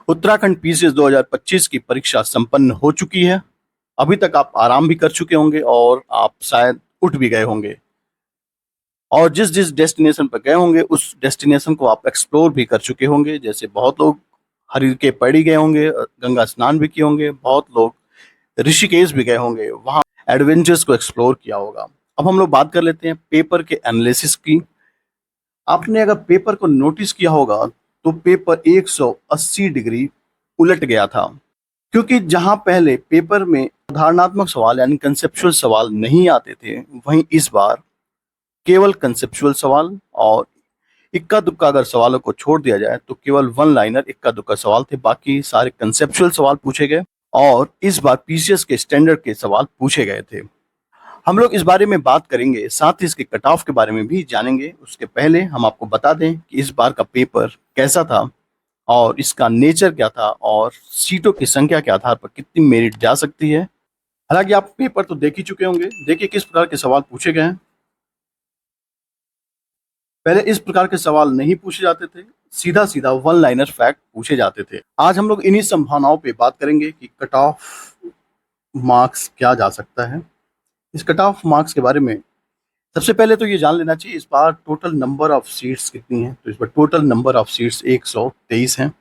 Uttarakhand PCS 2025 की परीक्षा संपन्न हो चुकी है। अभी तक आप आराम भी कर चुके होंगे और आप शायद उठ भी गए होंगे और जिस जिस डेस्टिनेशन पर गए होंगे उस डेस्टिनेशन को आप एक्सप्लोर भी कर चुके होंगे। जैसे बहुत लोग हरिद्वार के पैड़ी गए होंगे, गंगा स्नान भी किए होंगे, बहुत लोग ऋषिकेश भी गए होंगे, वहाँ एडवेंचर्स को एक्सप्लोर किया होगा। अब हम लोग बात कर लेते हैं पेपर के एनालिसिस की। आपने अगर पेपर को नोटिस किया होगा तो पेपर 180 डिग्री उलट गया था, क्योंकि जहां पहले पेपर में धारणात्मक सवाल यानी कंसेप्चुअल सवाल नहीं आते थे, वहीं इस बार केवल कंसेप्चुअल सवाल और इक्का दुक्का अगर सवालों को छोड़ दिया जाए तो केवल वन लाइनर इक्का दुक्का सवाल थे, बाकी सारे कंसेप्चुअल सवाल पूछे गए और इस बार पीसीएस के स्टैंडर्ड के सवाल पूछे गए थे। हम लोग इस बारे में बात करेंगे, साथ ही इसके कट ऑफ के बारे में भी जानेंगे। उसके पहले हम आपको बता दें कि इस बार का पेपर कैसा था और इसका नेचर क्या था और सीटों की संख्या के आधार पर कितनी मेरिट जा सकती है। हालांकि आप पेपर तो देख ही चुके होंगे। देखिए किस प्रकार के सवाल पूछे गए हैं। पहले इस प्रकार के सवाल नहीं पूछे जाते थे, सीधा सीधा वन लाइनर फैक्ट पूछे जाते थे। आज हम लोग इन्हीं संभावनाओं पे बात करेंगे कि कट ऑफ मार्क्स क्या जा सकता है। इस कट ऑफ मार्क्स के बारे में सबसे पहले तो ये जान लेना चाहिए इस बार टोटल नंबर ऑफ सीट्स कितनी है। तो इस बार टोटल नंबर ऑफ सीट्स 123 हैं।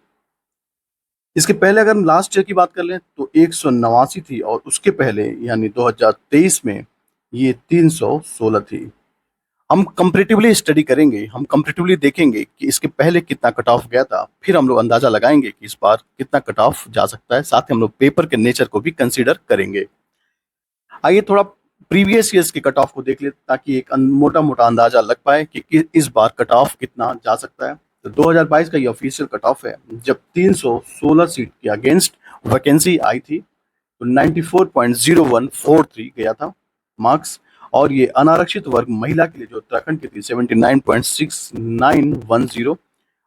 इसके पहले अगर हम लास्ट ईयर की बात कर लें तो 189 थी और उसके पहले यानी 2023 में ये 316 थी। हम कंपैरेटिवली स्टडी करेंगे, हम कंपैरेटिवली देखेंगे कि इसके पहले कितना कट ऑफ गया था, फिर हम लोग अंदाजा लगाएंगे कि इस बार कितना कट ऑफ जा सकता है। साथ ही हम लोग पेपर के नेचर को भी कंसीडर करेंगे। आइए थोड़ा प्रीवियस ईयर्स के कट ऑफ को देख ले ताकि एक मोटा मोटा अंदाजा लग पाए कि इस बार कट ऑफ कितना जा सकता है। तो 2022 का ये ऑफिशियल कट ऑफ है, जब 316 सीट के अगेंस्ट वैकेंसी आई थी तो 94.0143 गया था मार्क्स। और ये अनारक्षित वर्ग महिला के लिए जो उत्तराखंड की थी 79.6910।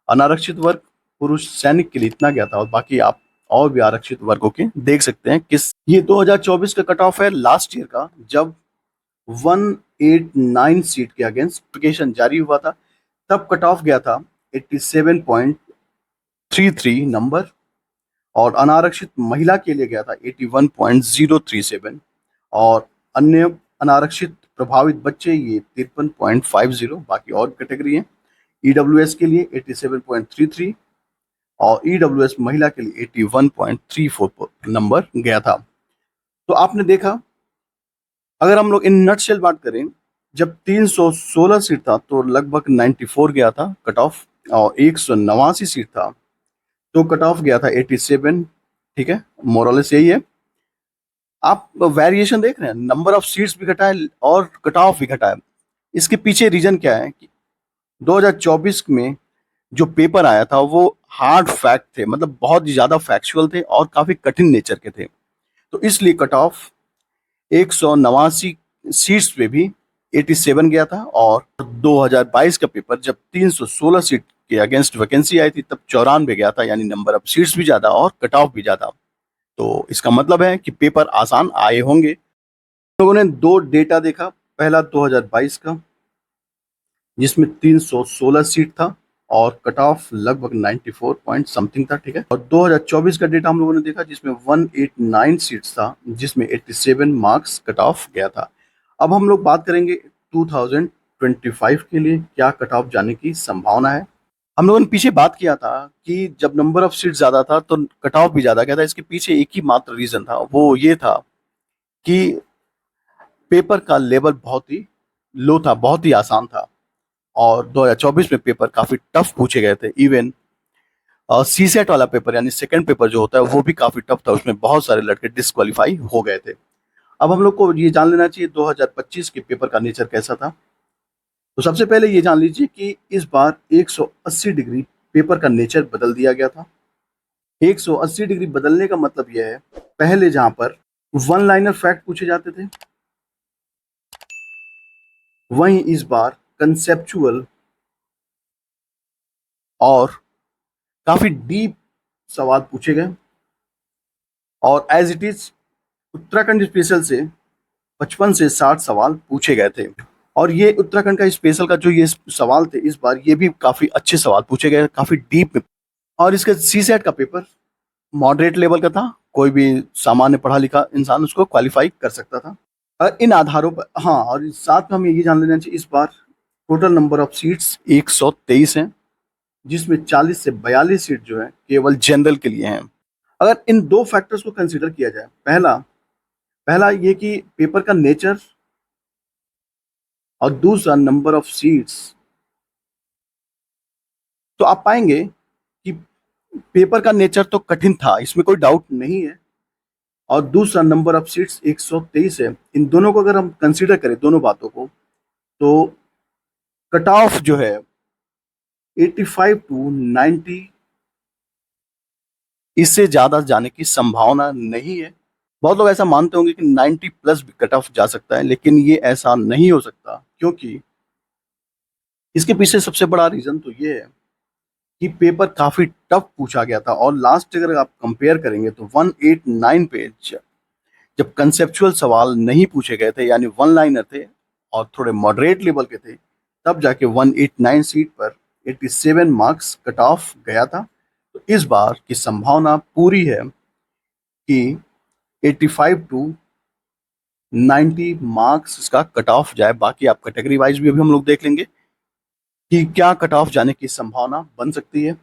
अनारक्षित वर्ग पुरुष सैनिक के लिए इतना गया था और बाकी आप और भी आरक्षित वर्गों के देख सकते हैं। ये 2024 का कट ऑफ है लास्ट ईयर का, जब 189 सीट के अगेंस्ट एप्लीकेशन जारी हुआ था, तब कट ऑफ गया था 87.33 नंबर और अनारक्षित महिला के लिए गया था 81.037 और अन्य अनारक्षित प्रभावित बच्चे ये 53.50। बाकी और कैटेगरी हैं। ईडब्ल्यूएस के लिए 87.33 और ईडब्ल्यूएस महिला के लिए 81.34 नंबर गया था। तो आपने देखा, अगर हम लोग इन नटशेल बात करें, जब 316 सीट था तो लगभग 94 गया था कट ऑफ और 189 सीट था तो कट ऑफ गया था 87। ठीक है, मोरलेस यही है। आप वेरिएशन देख रहे हैं, नंबर ऑफ सीट्स भी घटा है और कट ऑफ भी घटा है। इसके पीछे रीजन क्या है कि 2024 में जो पेपर आया था वो हार्ड फैक्ट थे, मतलब बहुत ही ज्यादा फैक्चुअल थे और काफी कठिन नेचर के थे। तो इसलिए कट ऑफ 189 सीट्स पे भी 87 गया था और 2022 का पेपर जब 316 सीट के अगेंस्ट वैकेंसी आई थी तब 94 गया था, यानी नंबर ऑफ सीट्स भी ज्यादा और कट ऑफ भी ज्यादा। तो इसका मतलब है कि पेपर आसान आए होंगे। लोगों ने दो डेटा देखा, पहला 2022 का जिसमें 316 सीट था और कट ऑफ लगभग 94 पॉइंट समथिंग था। ठीक है, और 2024 का डेटा हम लोगों ने देखा जिसमें 189 सीट्स था जिसमें 87 मार्क्स कट ऑफ गया था। अब हम लोग बात करेंगे 2025 के लिए क्या कट ऑफ जाने की संभावना है। हम लोगों ने पीछे बात किया था कि जब नंबर ऑफ सीट ज्यादा था तो कट ऑफ भी ज्यादा गया था। इसके पीछे एक ही मात्र रीजन था, वो ये था कि पेपर का लेवल बहुत ही लो था, बहुत ही आसान था और 2024 में पेपर काफी टफ पूछे गए थे। इवन सीसेट वाला पेपर यानी सेकंड पेपर जो होता है वो भी काफी टफ था, उसमें बहुत सारे लड़के डिस्क्वालीफाई हो गए थे। अब हम लोग को ये जान लेना चाहिए 2025 के पेपर का नेचर कैसा था। तो सबसे पहले ये जान लीजिए कि इस बार 180 डिग्री पेपर का नेचर बदल दिया गया था। 180 डिग्री बदलने का मतलब यह है, पहले जहां पर वन लाइनर फैक्ट पूछे जाते थे वहीं इस बार कंसेप्चुअल और काफी डीप सवाल पूछे गए और as it is Uttarakhand special से 55 से 60 सवाल पूछे गए थे। और ये उत्तराखंड का स्पेशल का जो ये सवाल थे इस बार ये भी काफी अच्छे सवाल पूछे गए, काफी डीप में। और इसका सीसेट का पेपर मॉडरेट लेवल का था, कोई भी सामान्य पढ़ा लिखा इंसान उसको क्वालिफाई कर सकता था। इन आधारों पर हाँ, और साथ में हमें ये जान लेना चाहिए इस बार टोटल नंबर ऑफ सीट्स 123 हैं, जिसमें 40 से 42 सीट जो है केवल जनरल के लिए हैं। अगर इन दो फैक्टर्स को कंसीडर किया जाए, पहला पहला ये कि पेपर का नेचर और दूसरा नंबर ऑफ सीट्स, तो आप पाएंगे कि पेपर का नेचर तो कठिन था, इसमें कोई डाउट नहीं है, और दूसरा नंबर ऑफ सीट्स 123 है। इन दोनों को अगर हम कंसीडर करें, दोनों बातों को, तो कट ऑफ जो है 85 टू 90, इससे ज्यादा जाने की संभावना नहीं है। बहुत लोग ऐसा मानते होंगे कि 90 प्लस भी कट ऑफ जा सकता है, लेकिन ये ऐसा नहीं हो सकता, क्योंकि इसके पीछे सबसे बड़ा रीजन तो ये है कि पेपर काफी टफ पूछा गया था। और लास्ट अगर आप कंपेयर करेंगे तो 189 पेज जब कंसेप्चुअल सवाल नहीं पूछे गए थे, यानी वन लाइनर थे और थोड़े मॉडरेट लेवल के थे, तब जाके 189 सीट पर 87 मार्क्स कट ऑफ गया था। तो इस बार की संभावना पूरी है कि 85 टू 90 मार्क्स इसका कट ऑफ जाए। बाकी आप कैटेगरी वाइज भी अभी हम लोग देख लेंगे कि क्या कट ऑफ जाने की संभावना बन सकती है।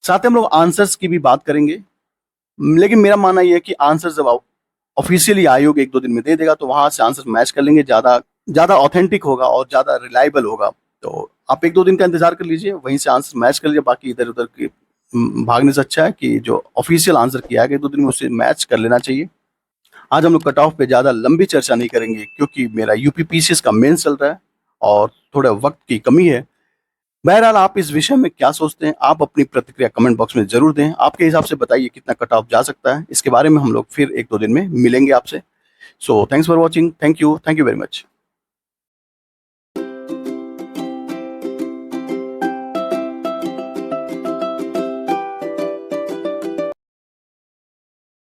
साथ ही हम लोग आंसर्स की भी बात करेंगे, लेकिन मेरा मानना यह है कि आंसर जब ऑफिशियली आयोग एक दो दिन में दे देगा तो वहां से आंसर मैच कर लेंगे, ज्यादा ज्यादा ऑथेंटिक होगा और ज्यादा रिलायबल होगा। तो आप एक दो दिन का इंतजार कर लीजिए, वहीं से आंसर मैच कर लीजिए। बाकी इधर उधर के भागने से अच्छा है कि जो ऑफिशियल आंसर किया है एक दो दिन में उससे मैच कर लेना चाहिए। आज हम लोग कट ऑफ पे ज्यादा लंबी चर्चा नहीं करेंगे, क्योंकि मेरा यूपीपीसीएस का मेंस चल रहा है और थोड़ा वक्त की कमी है। बहरहाल, आप इस विषय में क्या सोचते हैं, आप अपनी प्रतिक्रिया कमेंट बॉक्स में जरूर दें। आपके हिसाब से बताइए कितना कट ऑफ जा सकता है, इसके बारे में हम लोग फिर एक दो दिन में मिलेंगे आपसे। So thanks for watching, thank you very much.